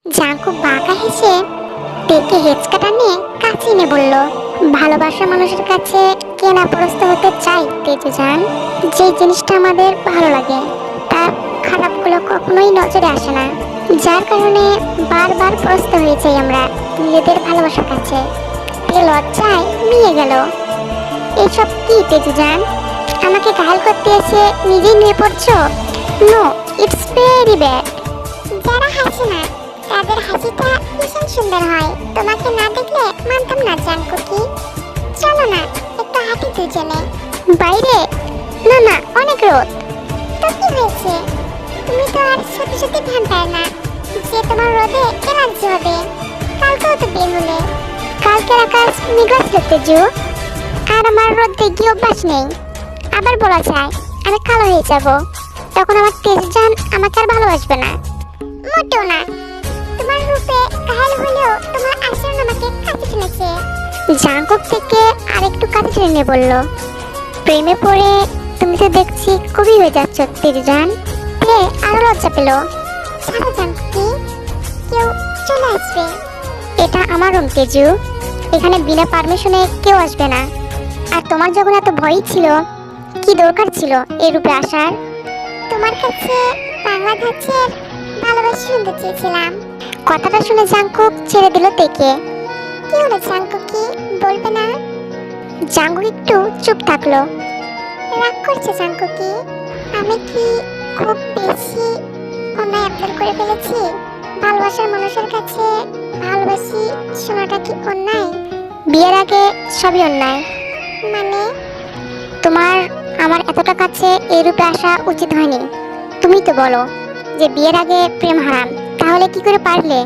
Jungkook বাঁকা হেসে তেকে হেঁচকাটা নিয়ে কাছে এনে বলল, ভালোবাসার মানুষের কাছে কে না পরাস্ত হতে চায় তেজু জান। যে জিনিসটা আমাদের ভালো লাগে তার খারাপগুলো কখনোই নজরে আসে না, যার কারণে বারবার পরাস্ত হয়ে যাই আমরা নিজেদের ভালোবাসার কাছে। তে লজ্জায় নিয়ে গেল। এইসব কি তেজু জান? আমাকে ঘায়াল করতে এসে নিজেই নিয়ে পড়ছো? No, it's very bad. যারা হাসে না তাদের হাসিটা ভীষণ সুন্দর হয়। তোমাকে না দেখলে মানতাম না জাঙ্কুকি। চলো না একটু হাঁটি দুজনে। বাইরে? না না, অনেক রোদ। তো কি হয়েছে? তুমি তো আর সত্যি সত্যি ভ্যাম্পায়ার না যে তোমার রোদে অ্যালার্জি হবে। কালকেও তো বের হলে। কালকের আকাশ মেঘলা ছিল তেজু, আর আমার রোদ দেখে অভ্যাস নেই। আবার বলা যায় আমি কালো হয়ে যাব, তখন আমার তেজু জান আমাকে আর ভালোবাসবে না। মোটেও না, তোমার রূপে ঘায়াল হলেও তোমার আচরণ আমাকে কাছে টেনেছে। জাঙ্কুক থেকে আরেকটু কাছে টেনে বলল, প্রেমে পড়ে তুমি তো দেখছি কবি হয়ে যাচ্ছ তেজু জান। তে আরো লজ্জা পেল। সারা জাঙ্কুকি, কেউ চলে আসবে। এটা আমার রুম তেজু, এখানে বিনা পারমিশনে কেউ আসবে না। আর তোমার যখন এত ভয় ছিল, কি দরকার ছিল এই রূপে আসার? তোমার কাছে বাংলা ধাঁচের ভালোবাসা শুনতে চেয়েছিলাম। কথাটা শুনে জাঙ্কুক ছেড়ে দিল তেকে। কি হলো জাঙ্কুকি, বলবে না? জাঙ্কুক একটু চুপ থাকলো। রাগ করছে জাঙ্কুকি? আমি কি খুব বেশি অন্যায় আবদার করে ফেলেছি? ভালোবাসার মানুষের কাছে ভালোবাসি শোনাটা কি অন্যায়? বিয়ের আগে সবই অন্যায়। মানে? তোমার আমার এতটা কাছে এই রূপে আসা উচিত হয়নি। তুমি তো বলো যে বিয়ের আগে প্রেম হারাম, তাহলে কি করে পারলে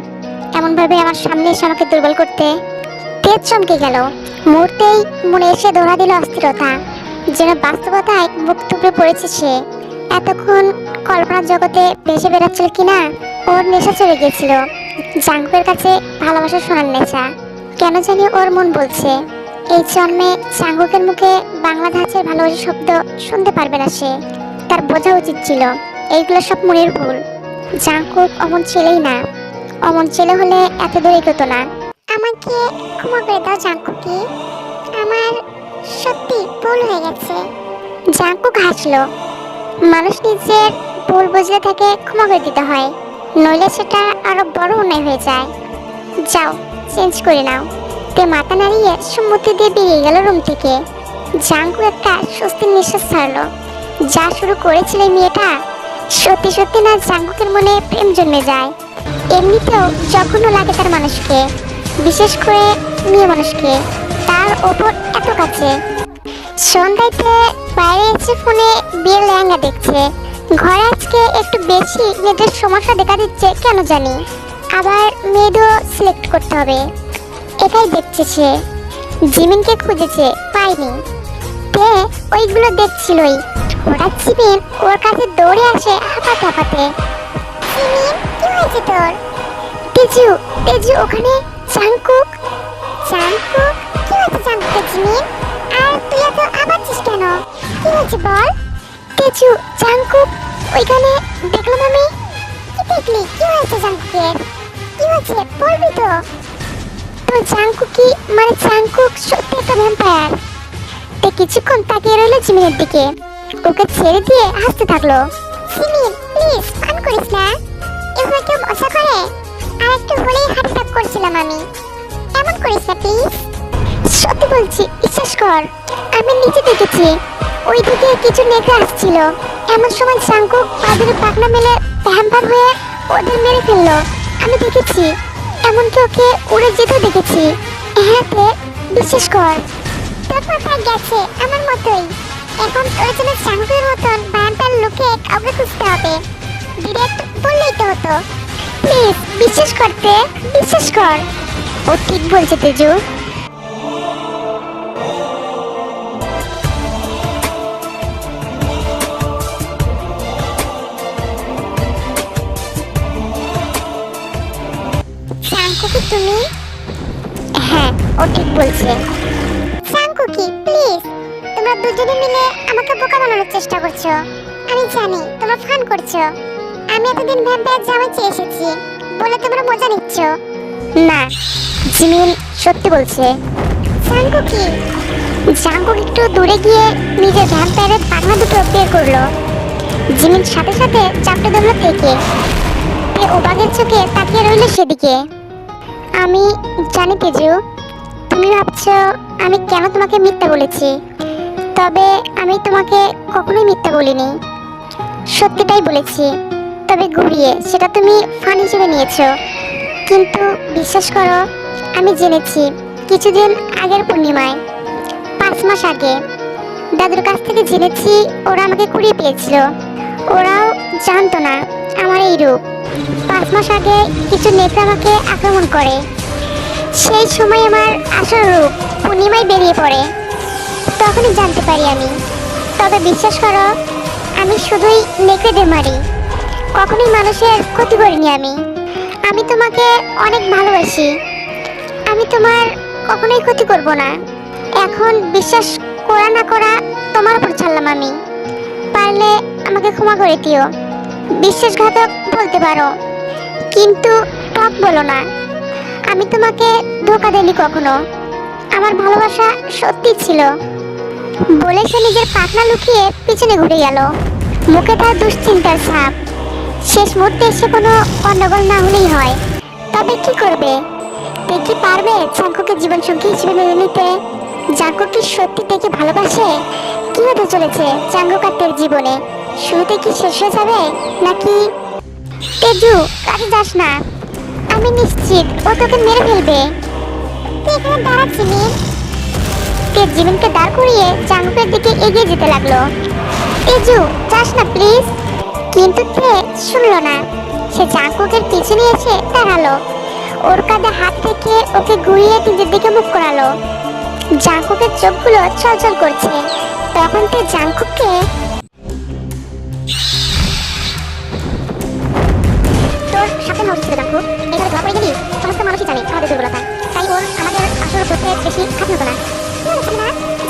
এমন ভাবে আমার সামনে এসে আমাকে দুর্বল করতে? তেজ চমকে গেল। মুহূর্তেই মনে এসে ধরা দিল অস্থিরতা, যেন বাস্তবতায় মুখ থুবড়ে পড়েছে সে। এতক্ষণ কল্পনার জগতে ভেসে বেড়াচ্ছিল কিনা ওর নেশা চলে গিয়েছিল। জাঙ্কুকের কাছে ভালোবাসা শোনার নেশা। কেন জানি ওর মন বলছে এই জন্মে জাঙ্কুকের মুখে বাংলা ধাঁচের ভালোবাসা শব্দ শুনতে পারবে না সে। তার বোঝা উচিত ছিল এইগুলো সব মনের ভুল। জাঙ্কুক অমন ছেলেই না, অমন ছেলে হলে এত দূর এগোতো না। আমাকে ক্ষমা করে দাও জাঙ্কুকি, আমার সত্যি ভুল হয়ে গেছে। জাঙ্কুক হাসলো। মানুষ নিজের ভুল বুঝলে তাকে ক্ষমা করে দিতে হয়, নইলে সেটা আরো বড় অন্যায় হয়ে যায়। যাও চেঞ্জ করে নাও। তে মাথা নাড়িয়ে সম্মতি দিয়ে বেরিয়ে গেল রুম থেকে। জাঙ্কুক একটা স্বস্তির নিঃশ্বাস ছাড়লো। যা শুরু করেছিল এই মেয়েটা, সত্যি সত্যি না জাঙ্কুকের মনে প্রেম জন্মে যায়। এমনিতেও জঘন্য লাগে তার মানুষকে, বিশেষ করে মেয়ে মানুষকে, তার ওপর এত কাছে। সন্ধ্যাতে বাইরে এসে ফোনে বিয়ের লেহেঙ্গা দেখছে। ঘরে আজকে একটু বেশি মেয়েদের সমস্যা দেখা দিচ্ছে কেন জানি। আবার মেয়েদেরও সিলেক্ট করতে হবে, এটাই দেখছে সে। জিমিনকে খুঁজেছে, পায়নি। তে ওইগুলো দেখছিলই, হঠাৎ জিমিন ওর কাছে দৌড়ে আসে হাঁপাতে হাঁপাতে। জিমিন, কি হয়েছে তোর? তেজু, তেজু ওখানে জাঙ্কুক। জাঙ্কুক? কি হয়েছে জাঙ্কুকের জিমিন? আর তুই এত আবাচ্ছিস কেন? কি হয়েছে বল? তেজু, জাঙ্কুক ওইখানে দেখলাম আমি। কি দেখলি? কি হয়েছে জাঙ্কুকের? কি হয়েছে বলবি তো? তোর জাঙ্কুকি মানে জাঙ্কুক সত্যি একটা ভ্যাম্পায়ার। তে কিছুক্ষণ তাকিয়ে রইল জিমিনের দিকে, ওকে ছেড়ে দিয়ে হাসতে থাকলো। জিমিন প্লিজ ফান করিস না, এভাবে কেউ মজা করে? আর একটু হলেই হার্ট অ্যাটাক করছিলাম আমি। এমন করিস না প্লিজ। সত্যি বলছি, বিশ্বাস কর, আমি নিচে দেখেছি ওই দিকে কিছু নেকড়ে আসছিল। এমন সময় জাঙ্কুক পাদুরে পাখনা মেলে ভ্যাম্পায়ার হয়ে ওদের মেরে ফেললো। আমি দেখেছি, এমনকি ওকে উড়ে যেতে দেখেছি। হ্যাঁ তে, বিশ্বাস কর। তোর মাথায় গেছে আমার মতোই। এখন তোর জন্য জাঙ্কুকের মতন ভ্যাম্পায়ার লোকে কাউকে খুঁজতে হবে। ডিরেক্ট বললেই তো হতো। প্লিজ বিশ্বাস করতে, বিশ্বাস কর। ও ঠিক বলছে তেজু। জাঙ্কুকি তুমি? হ্যাঁ, ও ঠিক বলছে। জাঙ্কুকি প্লিজ, তোমরা দুজনে মিলে আমাকে বোকা বানানোর চেষ্টা করছো। আমি জানি তোমরা ফান করছো। আমি এতদিন ভ্যাম্পায়ার জামাই চেয়ে এসেছি, বলে তোমরা মজা নিচ্ছ? না, জিমিন সত্যি বলছে। জাঙ্কুক কি? জাঙ্কুক একটু দূরে গিয়ে নিজের ভ্যাম্পায়ারের পাখনা দুটো বের করলো। জিমিন সাথে সাথে চাপটে ধরলো থেকে ওবাগের চোখে তাকিয়ে রইল সেদিকে। আমি জানি তেজু, তুমি ভাবছো আমি কেন তোমাকে মিথ্যা বলেছি, তবে আমি তোমাকে কখনোই মিথ্যা বলিনি, সত্যিটাই বলেছি। তবে ঘুরিয়ে সেটা তুমি ফান হিসেবে নিয়েছো। কিন্তু বিশ্বাস করো, আমি জেনেছি কিছুদিন আগের পূর্ণিমায়, 5 মাস আগে দাদুর কাছ থেকে জেনেছি ওরা আমাকে কুড়িয়ে পেয়েছিল। ওরাও জানতো না আমার এই রূপ। 5 মাস আগে কিছু নেতা আমাকে আক্রমণ করে। সেই সময় আমার আসল রূপ পূর্ণিমায় বেরিয়ে পড়ে, তখনই জানতে পারি আমি। তবে বিশ্বাস করো, আমি শুধুই নেকড়েদের মারি, কখনোই মানুষের ক্ষতি করিনি। আমি তোমাকে অনেক ভালোবাসি, আমি তোমার কখনোই ক্ষতি করব না। এখন বিশ্বাস করা না করা তোমার উপর ছাড়লাম। আমি পারলে আমাকে ক্ষমা করে দিও। বিশ্বাসঘাতক বলতে পারো, কিন্তু টক বলো না। আমি তোমাকে ধোকা দেইনি কখনো, আমার ভালোবাসা সত্যি ছিল। বলে সে নিজের পাখনা লুকিয়ে পিছনে ঘুরে গেল, মুখে তার দুশ্চিন্তার ছাপ। শেষ মুহূর্তে এসে কোনো গন্ডগোল না হলেই হয়। তবে কি করবে? দেখি পারবে জাঙ্কুকে জীবনসঙ্গী হিসেবে মেনে নিতে? জাঙ্কুক কি সত্যি দেখে ভালোবাসে? কি হতে চলেছে জাঙ্কুক আর তের জীবনে? শুরুতে কি শেষ হয়ে যাবে নাকি? তেজু, কাছে যাস না, আমি নিশ্চিত ও তোকে মেরে ফেলবে। তুই এখানে দাঁড়াচ্ছি মিম। তেজ জিমিনকে দাঁড় করিয়ে জাঙ্কুকের দিকে এগিয়ে যেতে লাগলো। তেজু, যাস না প্লিজ। কিন্তু তে শুনলো না। সে জাঙ্কুকের পিছনে এসে দাঁড়ালো, ওর কাঁধে হাত থেকে ওকে ঘুরিয়ে নিজের দিকে মুখ করালো। জাঙ্কুকের চোখগুলো ছলছল করছে। তখন তে জাঙ্কুককে, তোর সাথে নষ্ট ছিল জাঙ্কুক, এখানে ধরা পড়ে গেলি। সমস্ত মানুষই জানে আমাদের দুর্বলতা, তাই ওর আমাদের আসল করতে বেশি খাটনি হতো না।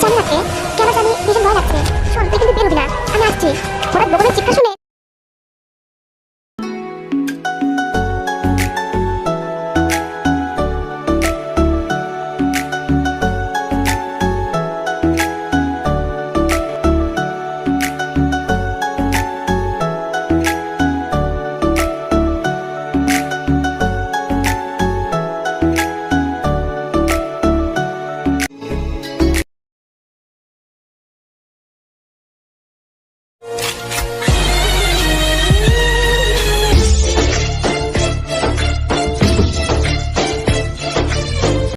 জানি না তে, কেন জানি ভীষণ ভয় লাগছে। শোন, তুই কিন্তু বেরোবি না, আমি আসছি। হঠাৎ বগলের চিৎকার শুনে